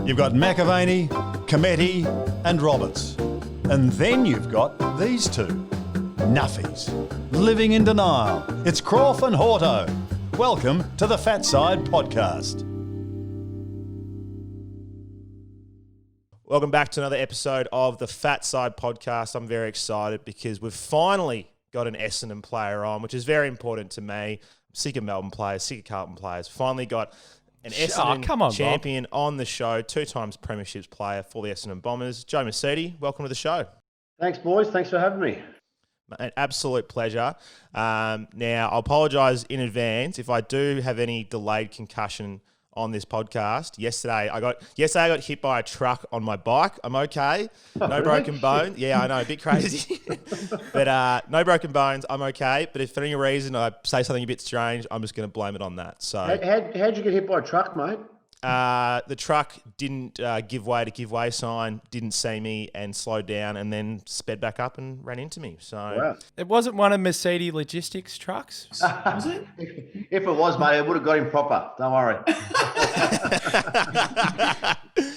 You've got McAvaney, Cometti and Roberts. And then you've got these two, nuffies, living in denial. It's Croft and Horto. Welcome to the Fat Side Podcast. Welcome back to another episode of the Fat Side Podcast. I'm very excited because we've finally got an Essendon player on, which is very important to me. I'm sick of Melbourne players, sick of Carlton players. Finally got an Essendon champion on the show, 2 times premierships player for the Essendon Bombers. Joe Misiti, welcome to the show. Thanks, boys. Thanks for having me. An absolute pleasure. Now, I apologise in advance if I do have any delayed concussion on this podcast. Yesterday I got hit by a truck on my bike. I'm okay. No broken bones. Yeah, I know, a bit crazy. But no broken bones. I'm okay. But if for any reason I say something a bit strange, I'm just going to blame it on that. So how'd you get hit by a truck, mate? The truck didn't give way sign, didn't see me and slowed down and then sped back up and ran into me. So wow. It wasn't one of Misiti Logistics trucks, was it? If it was, mate, it would have got him proper. Don't worry.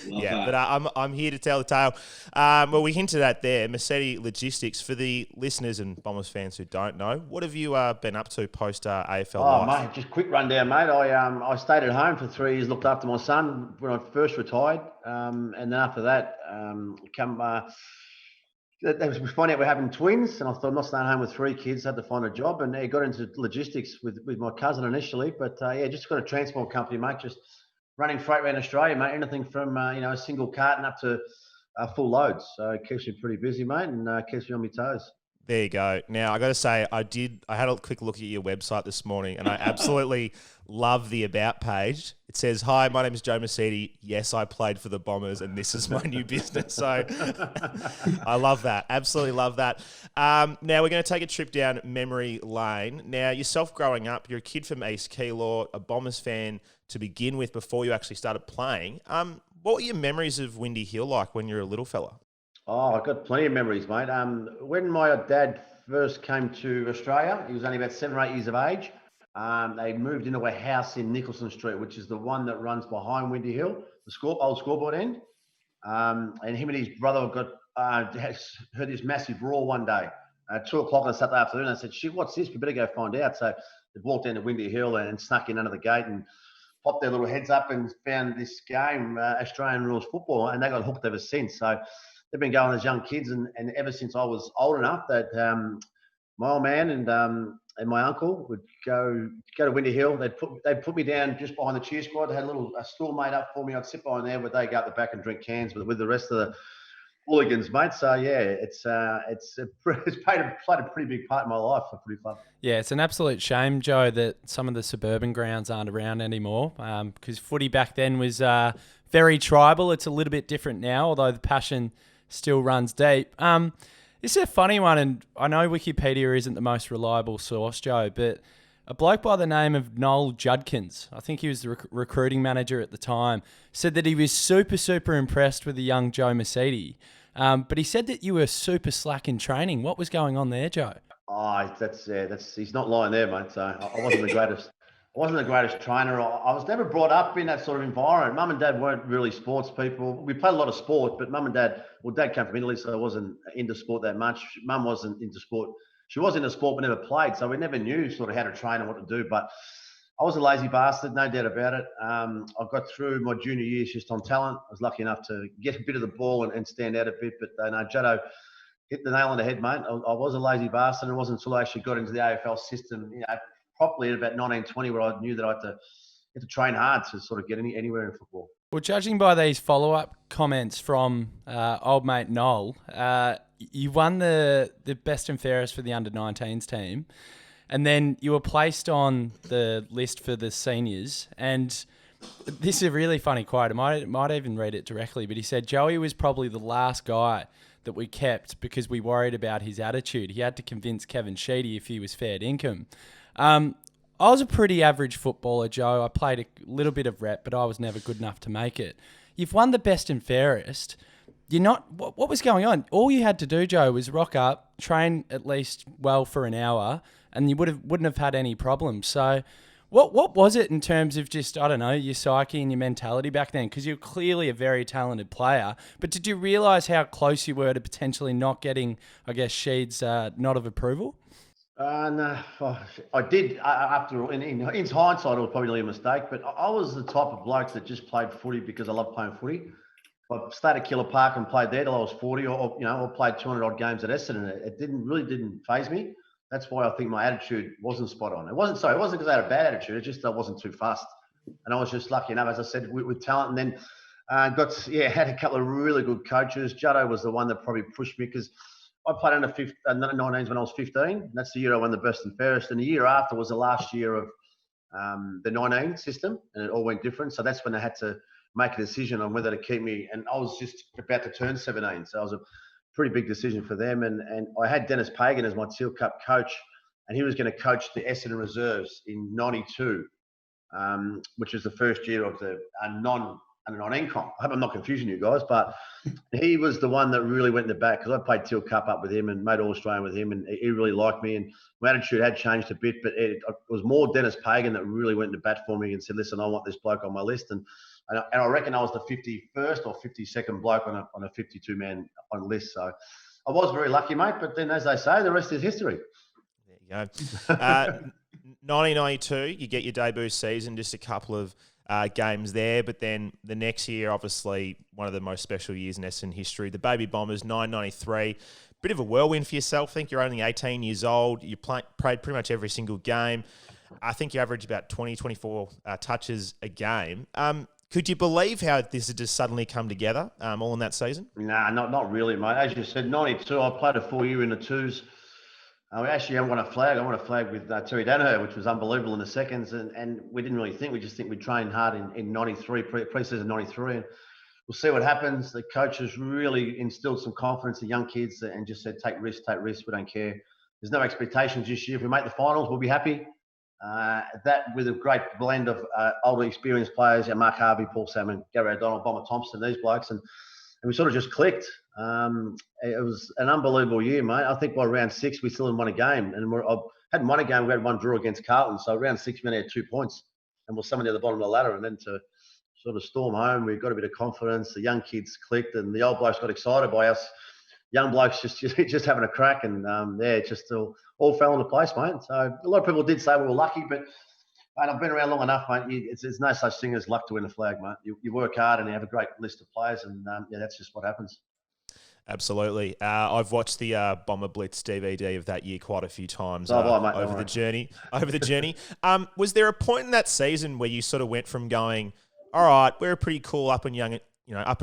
Yeah, but I'm here to tell the tale. Well, we hinted at there, Misiti Logistics. For the listeners and Bombers fans who don't know, what have you been up to post AFL life? Mate, just quick rundown, mate. I stayed at home for 3 years, looked after my son when I first retired, and then after that, they was finding out we're having twins, and I thought I'm not staying home with 3 kids. Had to find a job, and I got into logistics with my cousin initially. But just got a transport company, mate. Just running freight around Australia, mate. Anything from a single carton up to full loads. So it keeps me pretty busy, mate, and keeps me on my toes. There you go. Now, I got to say, I had a quick look at your website this morning, and I absolutely love the About page. It says, "Hi, my name is Joe Misiti. Yes, I played for the Bombers, and this is my new business." So I love that. Absolutely love that. Now, we're going to take a trip down memory lane. Now, yourself growing up, you're a kid from East Keilor, a Bombers fan to begin with before you actually started playing. What were your memories of Windy Hill like when you were a little fella? Oh, I've got plenty of memories, mate. When my dad first came to Australia, he was only about 7 or 8 years of age. They moved into a house in Nicholson Street, which is the one that runs behind Windy Hill, the old scoreboard end. And him and his brother heard this massive roar one day, 2 o'clock on a Saturday afternoon. I said, "Shit, what's this? We better go find out." So they walked down to Windy Hill and snuck in under the gate and popped their little heads up and found this game, Australian rules football, and they got hooked ever since. So they've been going as young kids, and ever since I was old enough that my old man and my uncle would go to Windy Hill. They'd put me down just behind the cheer squad. They had a stool made up for me. I'd sit behind there, but they go up the back and drink cans with the rest of the hooligans, mate. So yeah, it's played a pretty big part in my life. It's pretty fun. Yeah, it's an absolute shame, Joe, that some of the suburban grounds aren't around anymore. Because footy back then was very tribal. It's a little bit different now, although the passion still runs deep. This is a funny one, and I know Wikipedia isn't the most reliable source, Joe, but a bloke by the name of Noel Judkins, I think he was the recruiting manager at the time, said that he was super, super impressed with the young Joe Misiti. But he said that you were super slack in training. What was going on there, Joe? Oh, he's not lying there, mate. So I wasn't the greatest. I wasn't the greatest trainer. I was never brought up in that sort of environment. Mum and Dad weren't really sports people. We played a lot of sport, but Mum and Dad, Dad came from Italy, so I wasn't into sport that much. Mum wasn't into sport. She was into sport, but never played, so we never knew sort of how to train and what to do. But I was a lazy bastard, no doubt about it. I got through my junior years just on talent. I was lucky enough to get a bit of the ball and stand out a bit, but no, Juddo hit the nail on the head, mate. I was a lazy bastard. It wasn't until I actually got into the AFL system, properly at about 1920, where I knew that I had to train hard to sort of get anywhere in football. Well, judging by these follow-up comments from old mate Noel, you won the best and fairest for the under-19s team, and then you were placed on the list for the seniors. And this is a really funny quote. I might even read it directly, but he said, "Joey was probably the last guy that we kept because we worried about his attitude. He had to convince Kevin Sheedy if he was fair dinkum." I was a pretty average footballer, Joe. I played a little bit of rep, but I was never good enough to make it. You've won the best and fairest. What was going on? All you had to do, Joe, was rock up, train at least well for an hour, and you wouldn't have had any problems. So What was it in terms of just, I don't know, your psyche and your mentality back then? Because you're clearly a very talented player, but did you realise how close you were to potentially not getting, I guess, Sheed's nod of approval? No, I did. After all, in hindsight, it was probably a mistake. But I was the type of bloke that just played footy because I love playing footy. I stayed at Killer Park and played there till I was 40, or played 200 odd games at Essendon. It didn't phase me. That's why I think my attitude wasn't spot on. It wasn't because I had a bad attitude. It just I wasn't too fussed, and I was just lucky enough, as I said, with talent. And then had a couple of really good coaches. Juddo was the one that probably pushed me because I played under 19s when I was 15. That's the year I won the best and fairest. And the year after was the last year of the 19 system, and it all went different. So that's when they had to make a decision on whether to keep me. And I was just about to turn 17, so it was a pretty big decision for them. And I had Dennis Pagan as my Teal Cup coach, and he was going to coach the Essendon reserves in '92, which was the first year of the non-19 comp. I hope I'm not confusing you guys, but he was the one that really went in the back because I played Teal Cup up with him and made All-Australian with him, and he really liked me. And my attitude had changed a bit, but it was more Dennis Pagan that really went in the bat for me and said, listen, I want this bloke on my list. And I reckon I was the 51st or 52nd bloke on a 52-man on list. So I was very lucky, mate. But then, as they say, the rest is history. There you go. 1992, you get your debut season, just a couple of games there. But then the next year, obviously, one of the most special years in Essendon history. The Baby Bombers, 1993. Bit of a whirlwind for yourself. I think you're only 18 years old. You played pretty much every single game. I think you averaged about 20, 24 touches a game. Could you believe how this had just suddenly come together all in that season? Nah, not really, mate. As you said, 92, I played a full year in the twos. We actually haven't won a flag. I won a flag with Terry Danaher, which was unbelievable in the seconds. And we didn't really think. We just think we trained hard in 93, pre-season 93. And we'll see what happens. The coaches really instilled some confidence in young kids and just said, take risks. We don't care. There's no expectations this year. If we make the finals, we'll be happy. That with a great blend of older experienced players, Mark Harvey, Paul Salmon, Gary O'Donnell, Bomber Thompson, these blokes, and we sort of just clicked. It was an unbelievable year, mate. I think by round 6 we still hadn't won a game, and I hadn't won a game. We had one draw against Carlton, so round 6 we only had 2 points, and we're somewhere near the bottom of the ladder. And then to sort of storm home, we got a bit of confidence. The young kids clicked, and the old blokes got excited by us. Young blokes just having a crack, and it just all fell into place, mate. So a lot of people did say we were lucky, but mate, I've been around long enough, mate. There's no such thing as luck to win a flag, mate. You work hard and you have a great list of players, and that's just what happens. Absolutely. I've watched the Bomber Blitz DVD of that year quite a few times over the journey. Was there a point in that season where you sort of went from going, all right, we're a pretty cool up and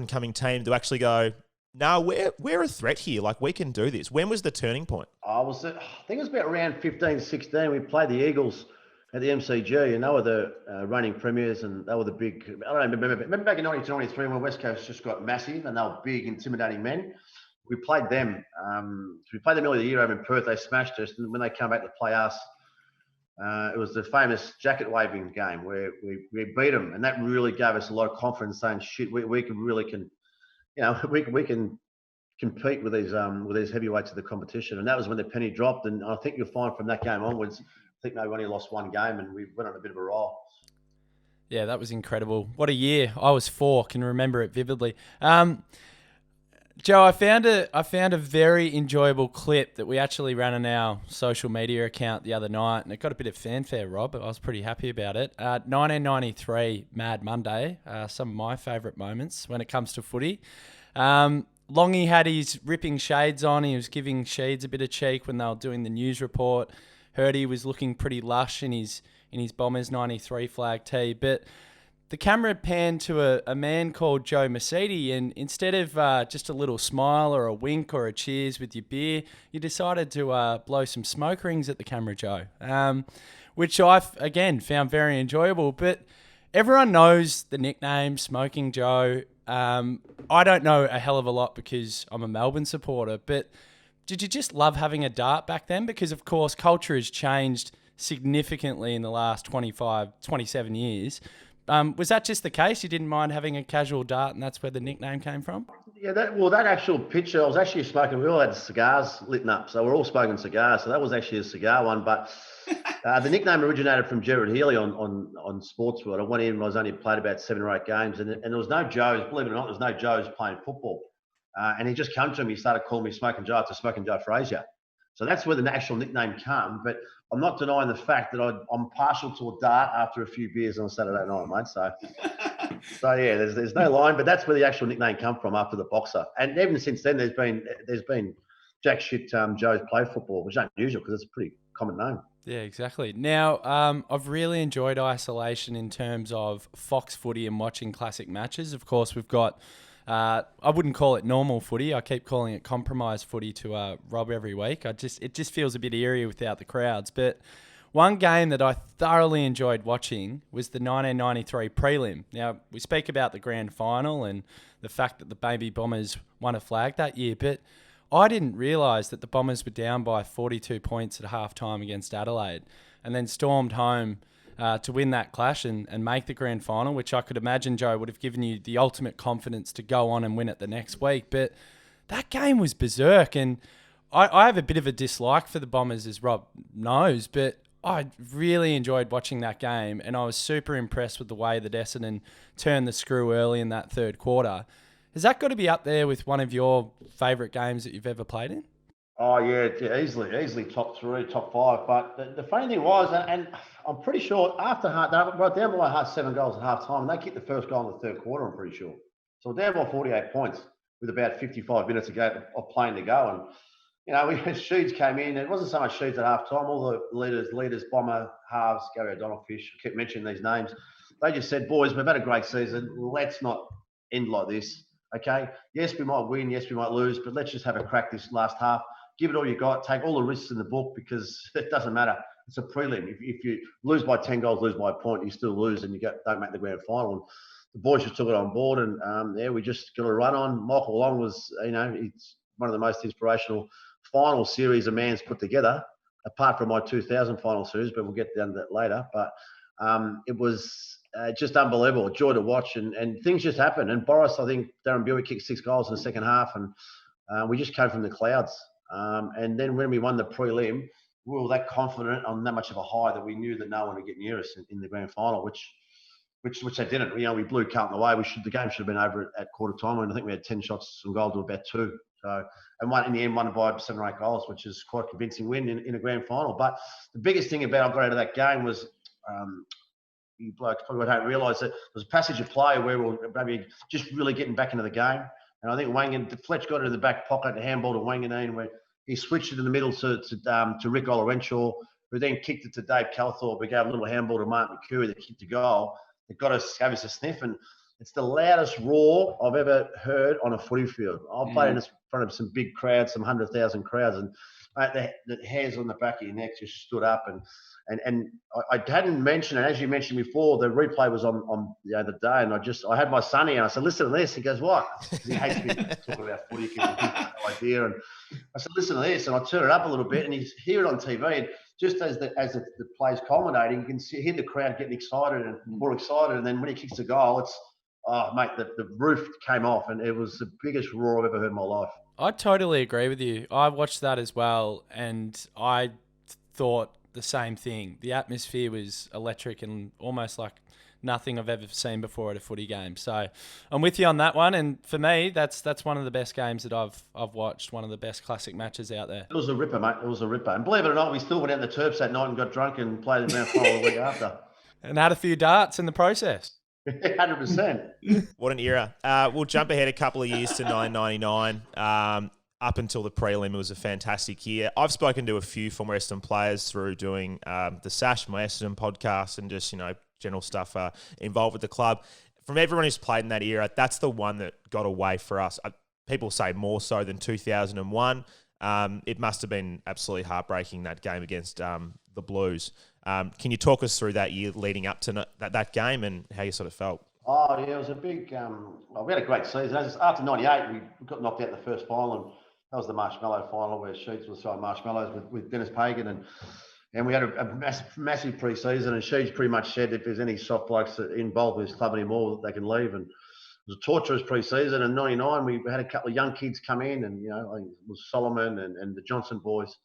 coming team, to actually go, no, we're a threat here. Like, we can do this. When was the turning point? I think it was about around 15, 16. We played the Eagles at the MCG, and they were the reigning premiers, and they were the big. I don't remember back in 1993 when West Coast just got massive, and they were big, intimidating men. We played them. We played them early the year over in Perth. They smashed us, and when they come back to play us, it was the famous jacket waving game where we beat them, and that really gave us a lot of confidence, saying, "Shit, we can compete with these heavyweights of the competition." And that was when the penny dropped. And I think you'll find from that game onwards, I think they only lost one game, and we went on a bit of a roll. Yeah, that was incredible. What a year. I was 4, can remember it vividly. Joe, I found a very enjoyable clip that we actually ran on our social media account the other night, and it got a bit of fanfare, Rob. I was pretty happy about it. 1993 Mad Monday, some of my favourite moments when it comes to footy. Longy had his ripping shades on. He was giving Sheeds a bit of cheek when they were doing the news report. Heard he was looking pretty lush in his Bombers 93 flag tee. But the camera panned to a man called Joe Misiti, and instead of just a little smile or a wink or a cheers with your beer, you decided to blow some smoke rings at the camera, Joe, which I, again, found very enjoyable. But everyone knows the nickname Smokin Joe. I don't know a hell of a lot because I'm a Melbourne supporter, but did you just love having a dart back then? Because, of course, culture has changed significantly in the last 27 years. Was that just the case? You didn't mind having a casual dart, and that's where the nickname came from? Yeah, that actual picture, I was actually smoking. We all had cigars lit up, so we're all smoking cigars. So that was actually a cigar one. But the nickname originated from Gerard Healy on Sports World. I went in and I was only played about 7 or 8 games, and there was no Joes. Believe it or not, there was no Joes playing football. And he just came to me. He started calling me Smokin Joe after Smokin Joe Frazier. So that's where the actual nickname came. But I'm not denying the fact that I'm partial to a dart after a few beers on a Saturday night, mate. So yeah, there's no line, but that's where the actual nickname come from after the boxer. And even since then, there's been jack shit Joe's play football, which is unusual because it's a pretty common name. Yeah, exactly. Now, I've really enjoyed isolation in terms of Fox footy and watching classic matches. Of course, we've got. I wouldn't call it normal footy. I keep calling it compromised footy to Rob every week. It just feels a bit eerie without the crowds. But one game that I thoroughly enjoyed watching was the 1993 prelim. Now, we speak about the grand final and the fact that the Baby Bombers won a flag that year, but I didn't realise that the Bombers were down by 42 points at halftime against Adelaide and then stormed home to win that clash and make the grand final, which I could imagine, Joe, would have given you the ultimate confidence to go on and win it the next week. But that game was berserk, and I have a bit of a dislike for the Bombers, as Rob knows, but I really enjoyed watching that game, and I was super impressed with the way that Essendon turned the screw early in that third quarter. Has that got to be up there with one of your favourite games that you've ever played in? Oh yeah, easily top 3, top 5. But the funny thing was, and I'm pretty sure after they were down by 7 goals at half time, and they kicked the first goal in the third quarter, I'm pretty sure. So we're down by 48 points with about 55 minutes of playing to go. And, you know, Sheeds came in. It wasn't so much Sheeds at half time. All the leaders, Bomber, Halves, Gary O'Donnell, Fish, I kept mentioning these names. They just said, boys, we've had a great season. Let's not end like this, okay? Yes, we might win. Yes, we might lose. But let's just have a crack this last half. Give it all you got. Take all the risks in the book because it doesn't matter. It's a prelim. If you lose by 10 goals, lose by a point, you still lose and don't make the grand final. And the boys just took it on board, and we just got a run on. Michael Long was, it's one of the most inspirational final series a man's put together, apart from my 2000 final series, but we'll get down to that later. But it was just unbelievable, a joy to watch, and things just happened. And Boris, I think Darren Buick kicked 6 goals in the second half, and we just came from the clouds. And then when we won the prelim, we were that confident on that much of a high that we knew that no one would get near us in the grand final, which they didn't. We blew Carlton away. The game should have been over at quarter time, and I think we had 10 shots on goal to about 2. So, and in the end, won by 7 or 8 goals, which is quite a convincing win in a grand final. But the biggest thing about I got out of that game was you blokes probably don't realise that there was a passage of play where we were maybe just really getting back into the game. And I think Fletch got it in the back pocket, the handball to Wanganeen, where he switched it in the middle to Rick Olorenshaw, who then kicked it to Dave Calthorpe, who gave a little handball to Mark McCurry that kicked the goal. It gave us a sniff, and it's the loudest roar I've ever heard on a footy field. I've played in front of some big crowds, some 100,000 crowds, and the hairs on the back of your neck just stood up. And I hadn't mentioned, and as you mentioned before, the replay was on the other day, and I had my son here, and I said, listen to this. He goes, what? Because he hates me talking about footy, because he has no idea. And I said, listen to this, and I turned it up a little bit, and he's hear it on TV, and just as the play's culminating, you can hear the crowd getting excited and more excited, and then when he kicks the goal, it's, oh, mate, the roof came off, and it was the biggest roar I've ever heard in my life. I totally agree with you. I watched that as well, and I thought the same thing. The atmosphere was electric and almost like nothing I've ever seen before at a footy game. So I'm with you on that one. And for me, that's one of the best games that I've watched. One of the best classic matches out there. It was a ripper, mate. It was a ripper. And believe it or not, we still went out in the Terps that night and got drunk and played the grand final the week after. And had a few darts in the process. 100%. What an era. We'll jump ahead a couple of years to 1999. Up until the prelim, it was a fantastic year. I've spoken to a few former Essendon players through doing the Sash, my Essendon podcast, and just, general stuff involved with the club. From everyone who's played in that era, that's the one that got away for us. People say more so than 2001. It must have been absolutely heartbreaking, that game against the Blues. Can you talk us through that year leading up to that game and how you sort of felt? Oh, yeah, it was a big... we had a great season. After 98, we got knocked out in the first final, and that was the marshmallow final where Sheets was throwing marshmallows with Dennis Pagan, and And we had a massive pre-season, and she's pretty much said if there's any soft blokes that involved with this club anymore, they can leave. And it was a torturous pre-season. And '99, we had a couple of young kids come in, and I think it was Solomon and the Johnson boys.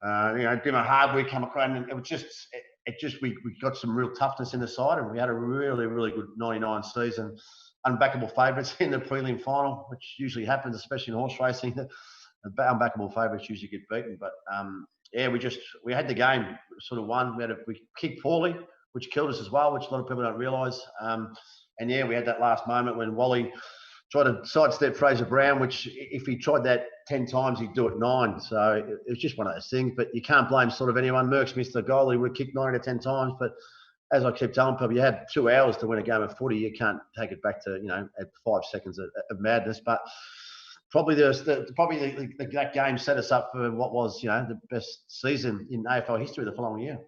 Dimmer Hardwick come across, and it was just we got some real toughness in the side, and we had a really, really good '99 season. Unbackable favourites in the prelim final, which usually happens, especially in horse racing. The unbackable favourites usually get beaten, but we had the game sort of won. We kicked poorly, which killed us as well, which a lot of people don't realise. We had that last moment when Wally tried to sidestep Fraser Brown, which if he tried that 10 times, he'd do it 9. So it was just one of those things. But you can't blame sort of anyone. Merckx missed the goal. He would have kicked 9 out of 10 times. But as I keep telling people, you had 2 hours to win a game of footy. You can't take it back to, at 5 seconds of madness. But probably that game set us up for what was, the best season in AFL history the following year.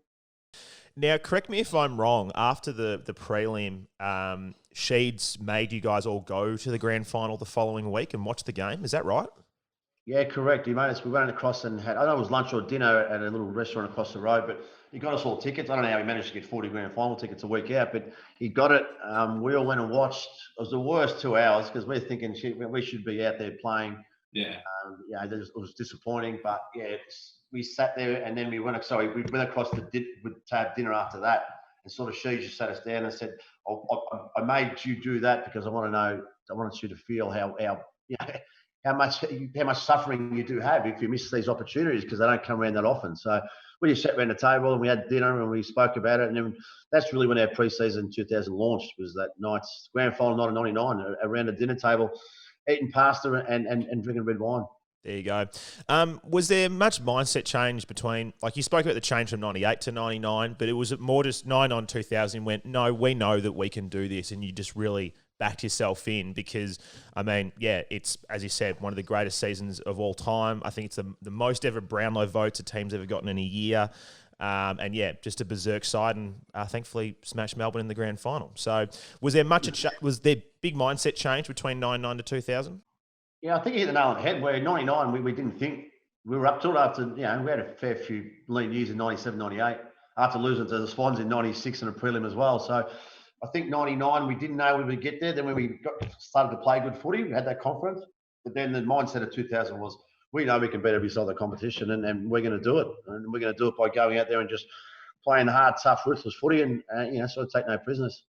Now, correct me if I'm wrong. After the prelim, Sheeds made you guys all go to the grand final the following week and watch the game. Is that right? Yeah, correct. He made us. We went across and had, I don't know, it was lunch or dinner at a little restaurant across the road, but he got us all tickets. I don't know how he managed to get 40 grand final tickets a week out, but he got it. We all went and watched. It was the worst 2 hours because we're thinking we should be out there playing. Yeah. It was disappointing, but we sat there and then we went across to have dinner after that, and sort of she just sat us down and said, I made you do that because I wanted you to feel how much suffering you do have if you miss these opportunities because they don't come around that often. So we just sat around the table and we had dinner and we spoke about it, and then that's really when our pre-season 2000 launched, was that night's grand final night of '99 around a dinner table, eating pasta and drinking red wine. There you go. Was there much mindset change between, like you spoke about the change from 98 to 99, but it was more just 99, 2000 went, no, we know that we can do this, and you just really backed yourself in because, it's, as you said, one of the greatest seasons of all time. I think it's the most ever Brownlow votes a team's ever gotten in a year. Just a berserk side, and thankfully smashed Melbourne in the grand final. So was there was there big mindset change between 99 to 2000? Yeah, I think you hit the nail on the head. Where 99, we didn't think we were up to it after, we had a fair few lean years in 97, 98, after losing to the Swans in 96 and a prelim as well. So I think 99, we didn't know we would get there. Then when we started to play good footy, we had that confidence. But then the mindset of 2000 was, we know we can beat every side of the competition, and we're going to do it. And we're going to do it by going out there and just playing hard, tough, ruthless footy and, sort of take no prisoners.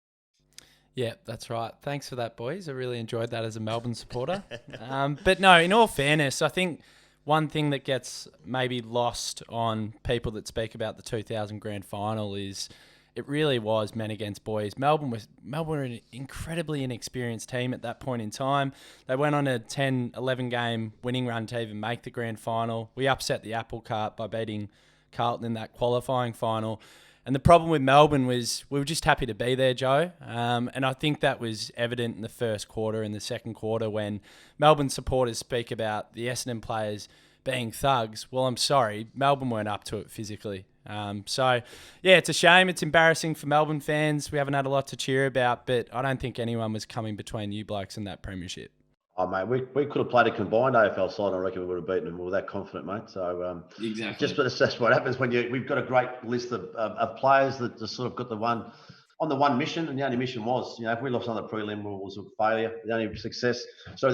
Yeah, that's right. Thanks for that, boys. I really enjoyed that as a Melbourne supporter. But no, in all fairness, I think one thing that gets maybe lost on people that speak about the 2000 grand final is it really was men against boys. Melbourne were an incredibly inexperienced team at that point in time. They went on a 10, 11 game winning run to even make the grand final. We upset the apple cart by beating Carlton in that qualifying final. And the problem with Melbourne was we were just happy to be there, Joe. And I think that was evident in the first quarter and the second quarter when Melbourne supporters speak about the Essendon players being thugs. Well, I'm sorry, Melbourne weren't up to it physically. It's a shame. It's embarrassing for Melbourne fans. We haven't had a lot to cheer about, but I don't think anyone was coming between you blokes and that premiership. Oh, mate, we could have played a combined AFL side. I reckon we would have beaten them. We were that confident, mate. So exactly. That's what happens when we've got a great list of players that just sort of got the one mission, and the only mission was, if we lost on the prelim, it was a failure. The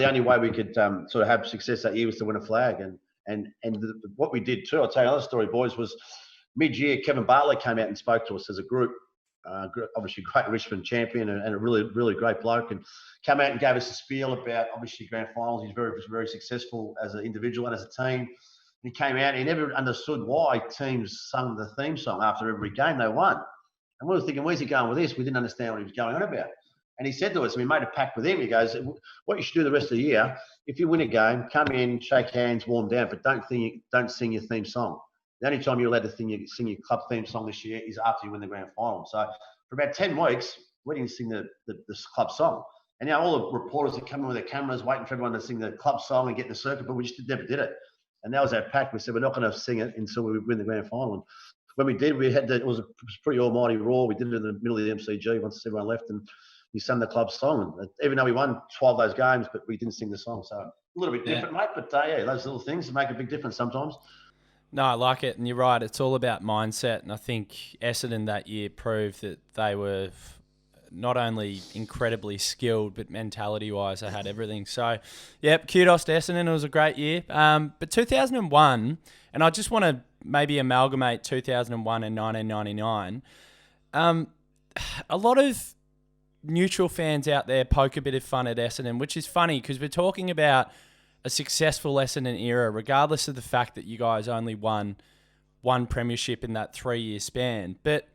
only way we could sort of have success that year was to win a flag. And what we did too, I'll tell you another story, boys, was mid-year, Kevin Bartlett came out and spoke to us as a group. Obviously great Richmond champion and a really, really great bloke, and came out and gave us a spiel about obviously grand finals. He's very, very successful as an individual and as a team. And he came out and he never understood why teams sung the theme song after every game they won. And we were thinking, where's he going with this? We didn't understand what he was going on about. And he said to us, and we made a pact with him, he goes, what you should do the rest of the year, if you win a game, come in, shake hands, warm down, but don't sing your theme song. The only time you're allowed to sing your club theme song this year is after you win the grand final. So for about 10 weeks, we didn't sing the club song. And all the reporters that come in with their cameras waiting for everyone to sing the club song and get the circuit, but we just never did it. And that was our pact. We said, we're not going to sing it until we win the grand final. And when we did, it was a pretty almighty roar. We did it in the middle of the MCG once everyone left, and we sang the club song. And even though we won 12 of those games, but we didn't sing the song. So a little bit different, mate. But those little things make a big difference sometimes. No, I like it, and you're right. It's all about mindset, and I think Essendon that year proved that they were not only incredibly skilled, but mentality-wise, they had everything. So, yep, kudos to Essendon. It was a great year. But 2001, and I just want to maybe amalgamate 2001 and 1999. A lot of neutral fans out there poke a bit of fun at Essendon, which is funny because we're talking about a successful Essendon era, regardless of the fact that you guys only won one premiership in that 3-year span. But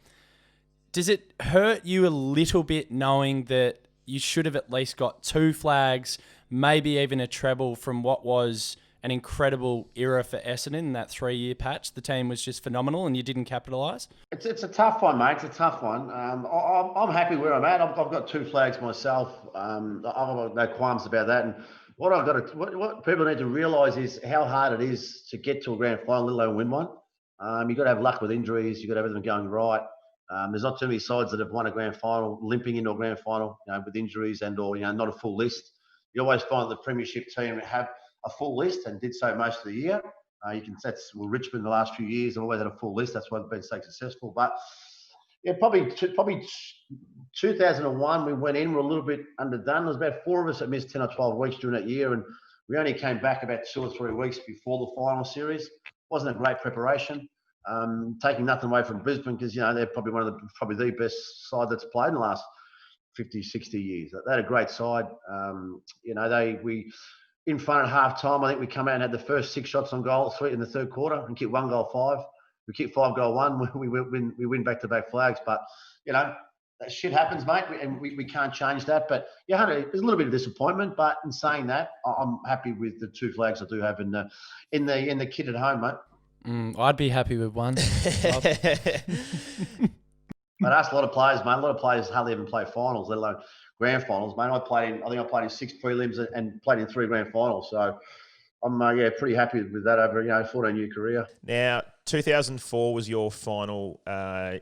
does it hurt you a little bit knowing that you should have at least got 2 flags, maybe even a treble from what was an incredible era for Essendon in that 3-year patch? The team was just phenomenal and you didn't capitalise? It's a tough one, mate. It's a tough one. I'm happy where I'm at. I've got 2 flags myself. I've got no qualms about that. And what people need to realise is how hard it is to get to a grand final, let alone win one. You've got to have luck with injuries. You've got to have everything going right. There's not too many sides that have won a grand final, limping into a grand final, with injuries or not a full list. You always find the premiership team have a full list and did so most of the year. Richmond the last few years have always had a full list. That's why they've been so successful. But yeah, probably 2001 we went in, we're a little bit underdone. There was about 4 of us that missed 10 or 12 weeks during that year, and we only came back about 2 or 3 weeks before the final series. Wasn't a great preparation. Taking nothing away from Brisbane because they're probably the best side that's played in the last 50, 60 years. They had a great side. We in front at half time, I think we come out and had the first 6 shots on goal in the third quarter and kicked 1 goal 5. We kicked 5 goal 1. We win back-to-back flags. But, that shit happens, mate, and we can't change that. But, there's a little bit of disappointment. But in saying that, I'm happy with the 2 flags I do have in the kit at home, mate. I'd be happy with 1. But that's a lot of players, mate. A lot of players hardly even play finals, let alone grand finals, mate. I think I played in 6 prelims and played in 3 grand finals. So I'm pretty happy with that over 14-year career. Now, 2004 was your final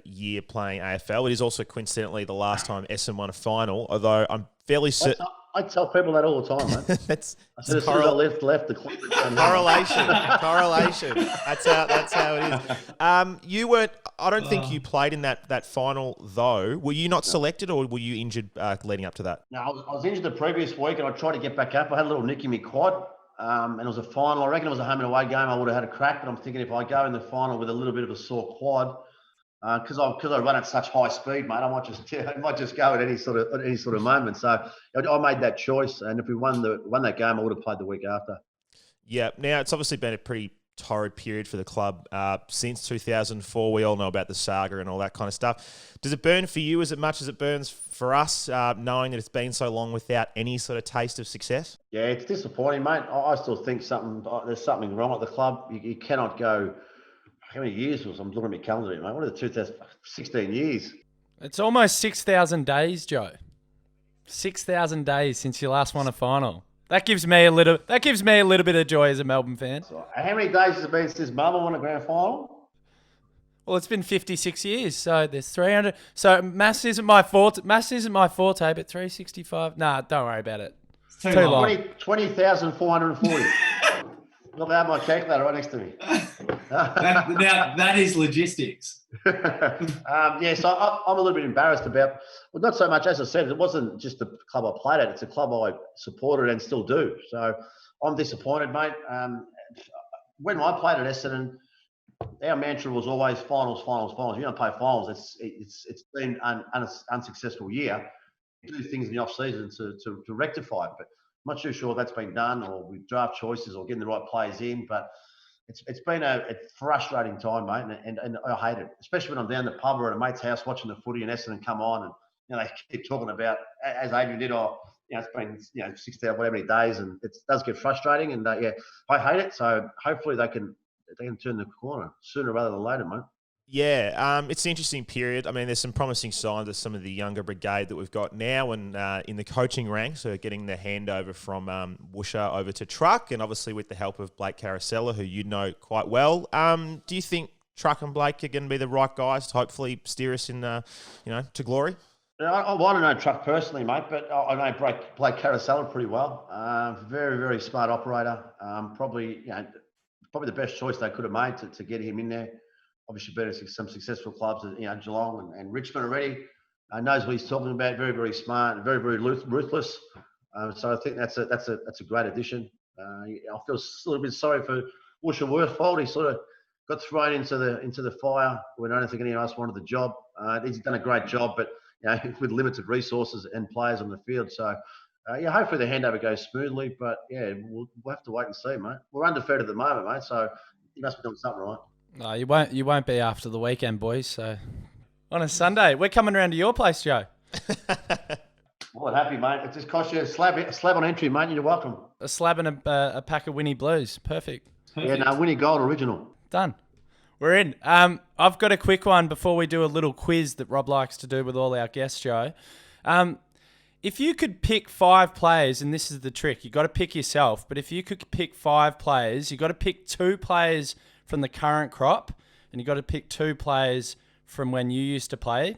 year playing AFL. It is also coincidentally the last time Essendon won a final, although I'm fairly certain. I tell people that all the time, mate. That's as soon as I left the club. Correlation. That's how it is. You weren't. I don't think you played in that final though. Were you not selected, or were you injured leading up to that? No, I was injured the previous week, and I tried to get back up. I had a little nick in my quad, and it was a final. I reckon it was a home and away game. I would have had a crack, but I'm thinking if I go in the final with a little bit of a sore quad. Because I run at such high speed, mate, I might just go at any sort of moment. So I made that choice, and if we won that game, I would have played the week after. Yeah. Now it's obviously been a pretty torrid period for the club since 2004. We all know about the saga and all that kind of stuff. Does it burn for you as much as it burns for us, knowing that it's been so long without any sort of taste of success? Yeah, it's disappointing, mate. I still think there's something wrong at the club. You cannot go. How many years was I'm looking at my calendar here, mate? What are the 2016 years? It's almost 6,000 days, Joe. 6,000 days since you last won a final. That gives me a little bit of joy as a Melbourne fan. So, how many days has it been since Melbourne won a grand final? Well, it's been 56 years, so there's 300. So maths isn't my forte, but 365. Nah, don't worry about it. It's too long. 20,440. Look, I have my calculator right next to me. Now, that is logistics. So I'm a little bit embarrassed about, well, not so much, as I said, it wasn't just the club I played at, it's a club I supported and still do. So I'm disappointed, mate. When I played at Essendon, our mantra was always finals. You don't play finals. It's been an unsuccessful year. You do things in the off-season to rectify it, but I'm not too sure that's been done, or with draft choices or getting the right players in, but it's been a frustrating time, mate, and I hate it, especially when I'm down the pub or at a mate's house watching the footy and Essendon come on and they keep talking about, as Adrian did, it's been 6,000 whatever many days, and it does get frustrating, and I hate it. So hopefully they can turn the corner sooner rather than later, mate. Yeah, it's an interesting period. I mean, there's some promising signs of some of the younger brigade that we've got now, and in the coaching ranks, so getting the handover from Woosha over to Truck, and obviously with the help of Blake Caracella, who you know quite well. Do you think Truck and Blake are going to be the right guys to hopefully steer us in, to glory? I don't know Truck personally, mate, but I know Blake Caracella pretty well. Very, very smart operator. Probably, probably the best choice they could have made to get him in there. Obviously, better some successful clubs, Geelong and Richmond already. Knows what he's talking about. Very, very smart, and very, very ruthless. So I think that's a great addition. I feel a little bit sorry for Worthfold. He sort of got thrown into the fire when I don't think anyone else wanted the job. He's done a great job, but with limited resources and players on the field. So hopefully the handover goes smoothly. But we'll have to wait and see, mate. We're undefeated at the moment, mate. So he must be doing something right. No, you won't be after the weekend, boys. So on a Sunday, we're coming around to your place, Joe. Well, happy, mate. It just cost you a slab on entry, mate. You're welcome. A slab and a pack of Winnie Blues. Perfect. Yeah, no, Winnie Gold original. Done. We're in. I've got a quick one before we do a little quiz that Rob likes to do with all our guests, Joe. If you could pick 5 players, and this is the trick, you got to pick yourself, but if you could pick 5 players, you got to pick 2 players from the current crop, and you got to pick 2 players from when you used to play.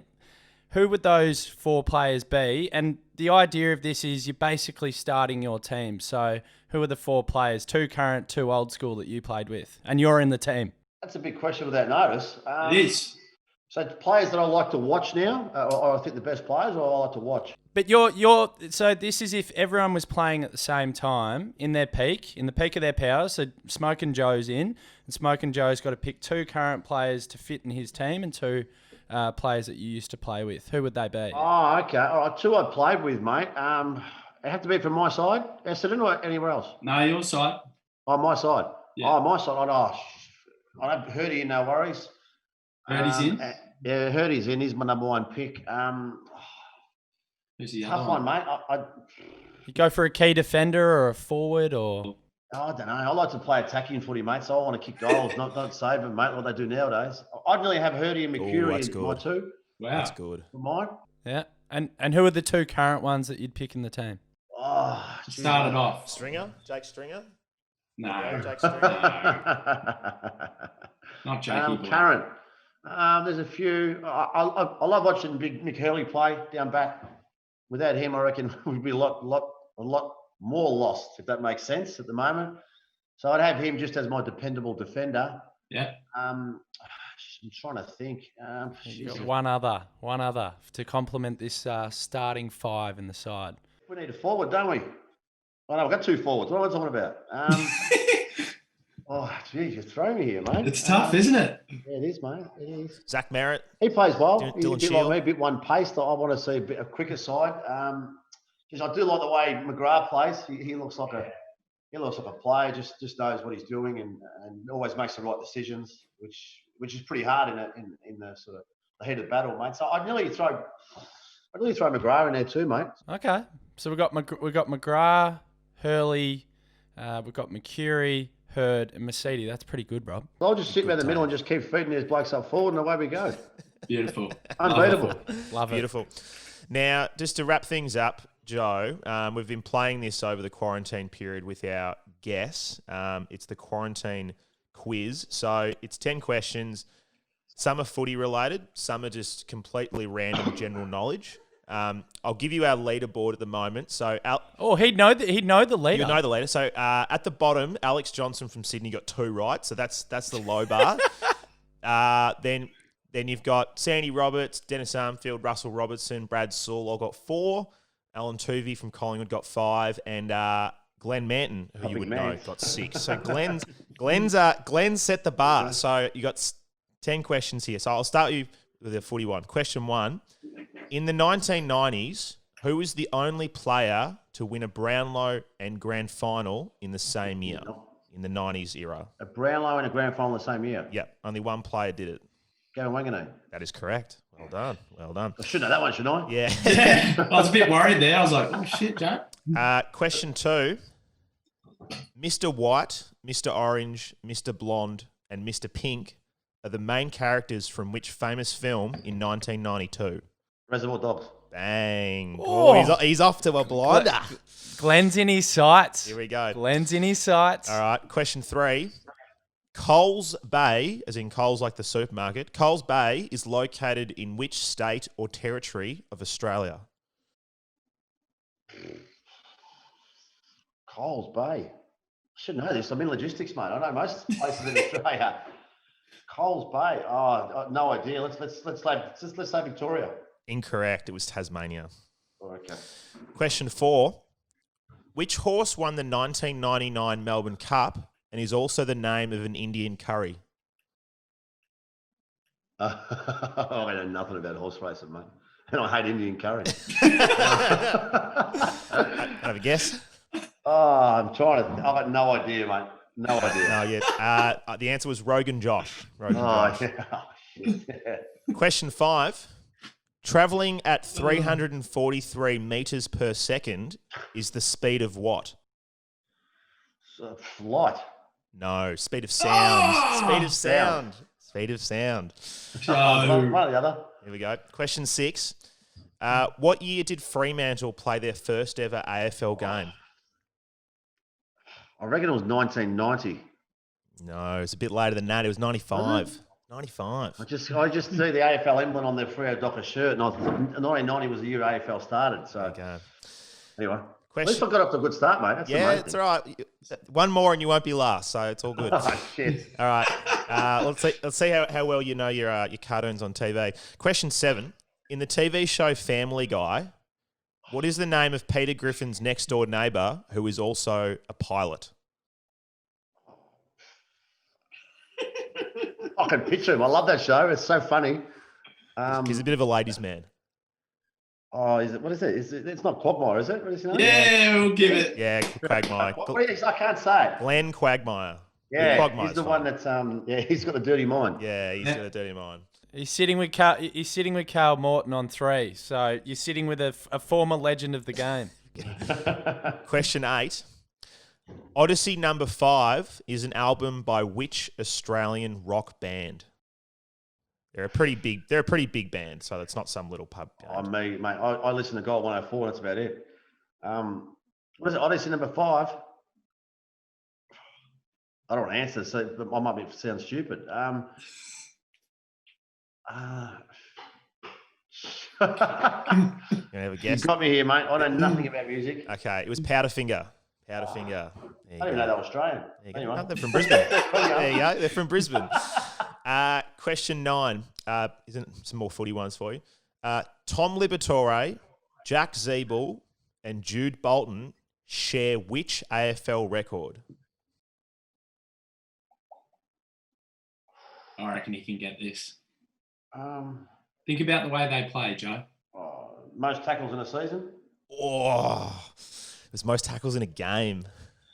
Who would those 4 players be? And the idea of this is you're basically starting your team. So who are the 4 players, 2 current, 2 old school that you played with? And you're in the team. That's a big question without notice. It is. So players that I like to watch now, or I think the best players, or I like to watch? But so this is if everyone was playing at the same time in the peak of their powers. So Smokin Joe's in, and Smokin Joe's got to pick 2 current players to fit in his team and 2 players that you used to play with. Who would they be? Oh, okay. All right, 2 I played with, mate. It have to be from my side, Essendon, or anywhere else? No, your side. Oh, my side. Yeah. Oh, my side. I don't Hurdy in, no worries. Hurdy's in? Yeah, Hurdy's in. He's my number 1 pick. Who's the Tough other one, mate. You go for a key defender or a forward or... I don't know. I like to play attacking footy, mate, so I want to kick goals, not save them, mate, what they do nowadays. I'd really have Hurdy and Mercury in my 2. Wow. That's good. For mine. Yeah. And who are the 2 current ones that you'd pick in the team? Oh, Started off. Stringer? Jake Stringer? No. Jake Stringer? Not Jakey. boy. Current. There's a few. I love watching Big Mick Hurley play down back. Without him, I reckon we'd be a lot more lost, if that makes sense at the moment. So I'd have him just as my dependable defender. Yeah. I'm trying to think. You've got one other to complement this starting 5 in the side. We need a forward, don't we? Oh, no, we've got 2 forwards. What am I talking about? Oh, geez, you're throwing me here, mate. It's tough, isn't it? Yeah, it is, mate. It is. Zach Merritt? He plays well. He's a Dylan bit Shield. like me, a bit one-paced. I want to see a quicker side. Because I do like the way McGrath plays. He looks like a player. Just knows what he's doing and always makes the right decisions, which is pretty hard in the sort of the heat of battle, mate. So I'd nearly throw McGrath in there too, mate. Okay, so we've got McGrath, Hurley, we've got Mercury, Hurd, and Misiti. That's pretty good, Rob. I'll just sit around the middle and just keep feeding these blokes up forward, and away we go. Beautiful. Unbeatable. Love it. Beautiful. Now, just to wrap things up, Joe, we've been playing this over the quarantine period with our guests. It's the quarantine quiz. So it's 10 questions. Some are footy related. Some are just completely random general knowledge. I'll give you our leaderboard at the moment. So, he'd know the leader. you know the leader. So at the bottom, Alex Johnson from Sydney got 2 right. So that's the low bar. Then you've got Sandy Roberts, Dennis Armfield, Russell Robertson, Brad Sewell all got 4. Alan Tuvey from Collingwood got 5, and Glenn Manton, who you would know, got 6. So Glenn's set the bar. So you got 10 questions here. So I'll start you with a footy one. Question 1. In the 1990s, who was the only player to win a Brownlow and grand final in the same year, in the 90s era? A Brownlow and a grand final the same year. Yeah, only one player did it. Gavin Wanganeen. That is correct. Well done. Well done. I should know that one, shouldn't I? Yeah. Yeah. I was a bit worried there. I was like, oh, shit, Joe. Question 2. Mr. White, Mr. Orange, Mr. Blonde, and Mr. Pink are the main characters from which famous film in 1992? Reservoir Dogs. Bang. Oh. Oh, he's off to a blinder. Glenn's in his sights. Here we go. Glenn's in his sights. All right. Question 3. Coles Bay, as in Coles like the supermarket, Coles Bay is located in which state or territory of Australia? Coles Bay. should know this. I'm in logistics, mate. I know most places in Australia. Coles Bay. Oh, no idea. Let's say Victoria. Incorrect. It was Tasmania. Oh, okay. Question 4. Which horse won the 1999 Melbourne Cup and is also the name of an Indian curry? I know nothing about horse racing, mate. And I hate Indian curry. Have a guess? I'm trying to. I've got no idea, mate. No idea. No, yeah. The answer was Rogan Josh. Josh. Yeah. Oh, shit. Question 5. Travelling at 343 metres per second is the speed of what? Flight. No, speed of sound. Speed of sound. Speed of sound. One or the other. Here we go. Question 6. What year did Fremantle play their first ever AFL game? I reckon it was 1990. No, it's a bit later than that. It was 95. 95. I just see the AFL emblem on their Freo Docker shirt, and I thought 1990 was the year AFL started. So Okay. anyway, at least I got off to a good start, mate. That's Yeah, amazing. it's all right. One more and you won't be last, so it's all good. Oh shit! All right. Let's see how well you know your cartoons on TV. Question 7. In the TV show Family Guy, what is the name of Peter Griffin's next door neighbour who is also a pilot? I can picture him. I love that show. It's so funny. He's a bit of a ladies' man. Oh, is it? What is it? It's not Quagmire, is it? What is his name? Yeah, we'll give it. Yeah, Quagmire. What is? I can't say it. Glenn Quagmire. Yeah, Quagmire's he's the fine. one that's he's got the dirty mind. Yeah, he's got a dirty mind. He's sitting with Carl Morton on 3, so you're sitting with a former legend of the game. Question 8. Odyssey number 5 is an album by which Australian rock band? They're a pretty big band, so it's not some little pub band. Mate, I listen to Gold 104. That's about it. What is it? Odyssey number 5. I don't want to answer, so I might sound stupid. You gonna have a guess? You got me here, mate. I know nothing about music. Okay, it was Powderfinger. Powderfinger. There you I didn't even go. know they were Australian. There you go. Anyway. No, they're from Brisbane. There you go. They're from Brisbane. Question 9. Isn't some more footy ones for you? Tom Liberatore, Jack Zeeble, and Jude Bolton share which AFL record? I reckon you can get this. Um, Think about the way they play, Joe. most tackles in a season. Oh, there's most tackles in a game.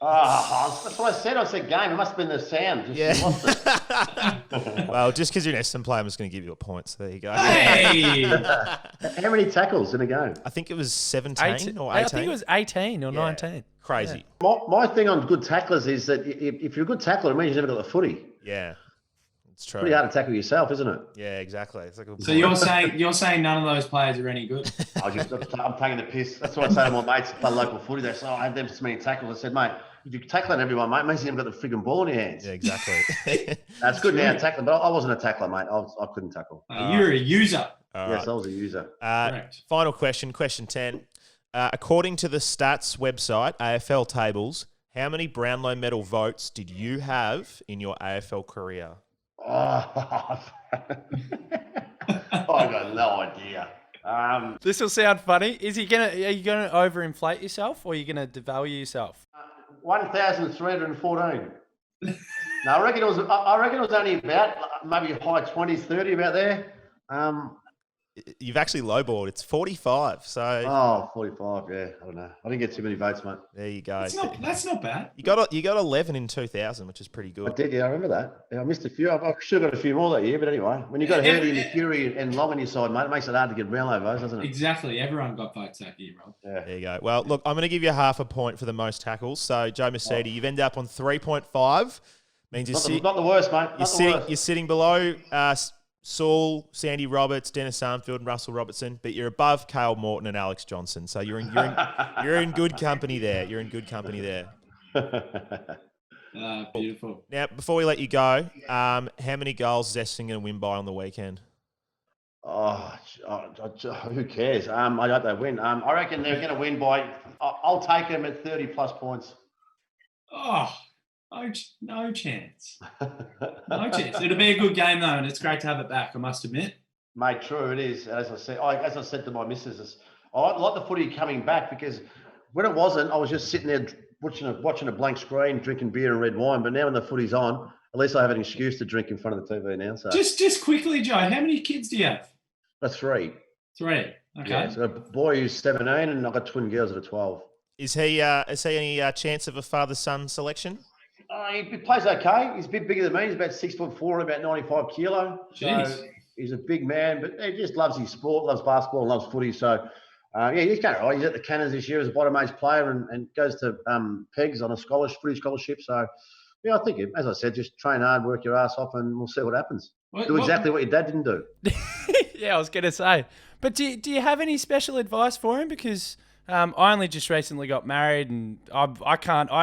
Oh, that's what I said. I said game. It must have been the sound. Just lost it. Well, just because you're an Essendon player, I'm just going to give you a point. So there you go. Hey! How many tackles in a game? I think it was 17 or 18. I think it was 18 or 19. Crazy. My thing on good tacklers is that if you're a good tackler, it means you've never got the footy. Yeah, it's true. Pretty hard to tackle yourself, isn't it? Yeah, exactly. It's like a So you're saying none of those players are any good? I'm taking the piss. That's what I say to my mates who play local footy. They say, I have them so many tackles. I said, mate, if you're tackling everyone, mate, it means you've got the frigging ball in your hands. Yeah, exactly. That's good now, tackling, but I wasn't a tackler, mate. I couldn't tackle. You're a user. All Yes, right. I was a user. Correct. Final question, question 10. According to the stats website, AFL tables, how many Brownlow medal votes did you have in your AFL career? Oh, I got no idea. This will sound funny. Are you gonna overinflate yourself, or are you gonna devalue yourself? 1,314. No, I reckon it was only about maybe high 20s, 30 about there. You've actually lowballed. It's 45. So 45. Yeah, I don't know. I didn't get too many votes, mate. there you go. That's not bad. You got 11 in 2000, which is pretty good. I did, yeah, I remember that. Yeah, I missed a few. I should have got a few more that year, but anyway, when you got Hurley and Fury and Long on your side, mate, it makes it hard to get Brownlow votes, doesn't it? Exactly. Everyone got votes that year, Rob. Yeah. There you go. Well, look, I'm going to give you half a point for the most tackles. So, Joe Misiti, you've ended up on 3.5. Means Not the worst, mate. you're sitting below Saul, Sandy Roberts, Dennis Armfield, and Russell Robertson, but you're above Cale Morton and Alex Johnson. So you're in good company there. You're in good company there. Beautiful. Now, before we let you go, how many goals is Essendon going to win by on the weekend? Who cares? I hope they win. I reckon they're going to win by. I'll take them at 30 plus points. Oh, No chance. No chance. It'll be a good game though, and it's great to have it back. I must admit. Mate, true, it is. As I said to my missus, I like the footy coming back because when it wasn't, I was just sitting there watching a blank screen, drinking beer and red wine. But now when the footy's on, at least I have an excuse to drink in front of the TV now. So Just quickly, Joe, how many kids do you have? that's 3. 3. Okay. Yeah, so I've got a boy who's 17 and I've got twin girls that are 12. Is he any chance of a father-son selection? He plays okay. He's a bit bigger than me. He's about 6'4" and about 95 kilo. Jeez. So he's a big man, but he just loves his sport, loves basketball, and loves footy. So he's going all right. He's at the Cannons this year as a bottom age player and goes to Pegs on a footy scholarship. So I think, as I said, just train hard, work your ass off, and we'll see what happens. Do exactly what your dad didn't do. Yeah, I was going to say. But do you have any special advice for him? Because I only just recently got married, and I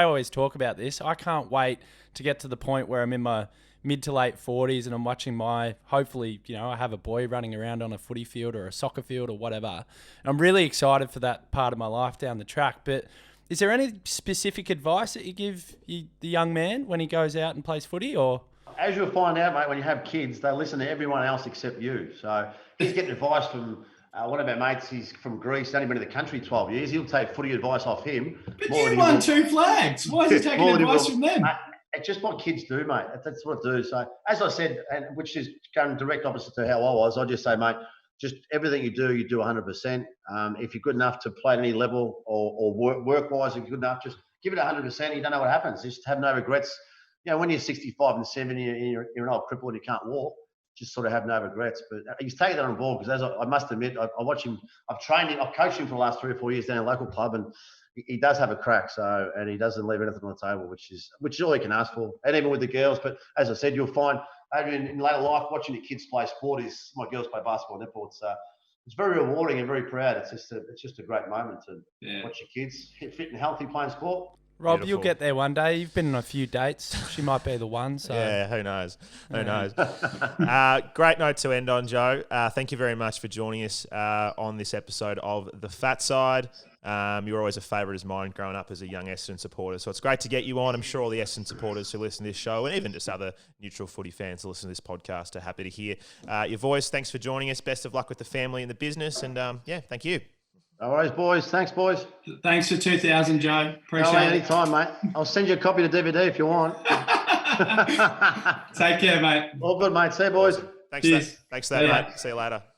always talk about this. I can't wait to get to the point where I'm in my mid to late 40s and I'm watching hopefully, I have a boy running around on a footy field or a soccer field or whatever. I'm really excited for that part of my life down the track. But is there any specific advice that you give the young man when he goes out and plays footy, or? As you'll find out, mate, when you have kids, they listen to everyone else except you. So he's getting advice from one of our mates. He's from Greece, only been in the country 12 years. He'll take footy advice off him. But you won 2 flags. Why is he taking advice from them? It's just what kids do, mate. That's what I do. So as I said, and which is going direct opposite to how I was, I just say, mate, just everything you do 100%. If you're good enough to play at any level or work-wise, if you're good enough, just give it 100%. You don't know what happens. Just have no regrets. When you're 65 and 70 and you're an old cripple and you can't walk, just sort of have no regrets. But he's taken that on board because, as I must admit, I watch him. I've trained him. I've coached him for the last 3 or 4 years down in a local club, and he does have a crack. So, and he doesn't leave anything on the table, which is all he can ask for. And even with the girls. But as I said, you'll find in later life watching your kids play sport is my girls play basketball and netball. It's very rewarding and very proud. It's just a great moment to watch your kids fit and healthy playing sport. Rob, you'll get there one day. You've been on a few dates. She might be the one. So yeah, who knows? Who knows? Great note to end on, Joe. Thank you very much for joining us on this episode of The Fat Side. You were always a favourite of mine growing up as a young Essendon supporter. So it's great to get you on. I'm sure all the Essendon supporters who listen to this show, and even just other neutral footy fans who listen to this podcast, are happy to hear your voice. Thanks for joining us. Best of luck with the family and the business. And thank you. No worries, boys. Thanks, boys. Thanks for 2,000, Joe. Appreciate it. Anytime, mate. I'll send you a copy of the DVD if you want. Take care, mate. All good, mate. See you, boys. Thanks for that, mate. See you later.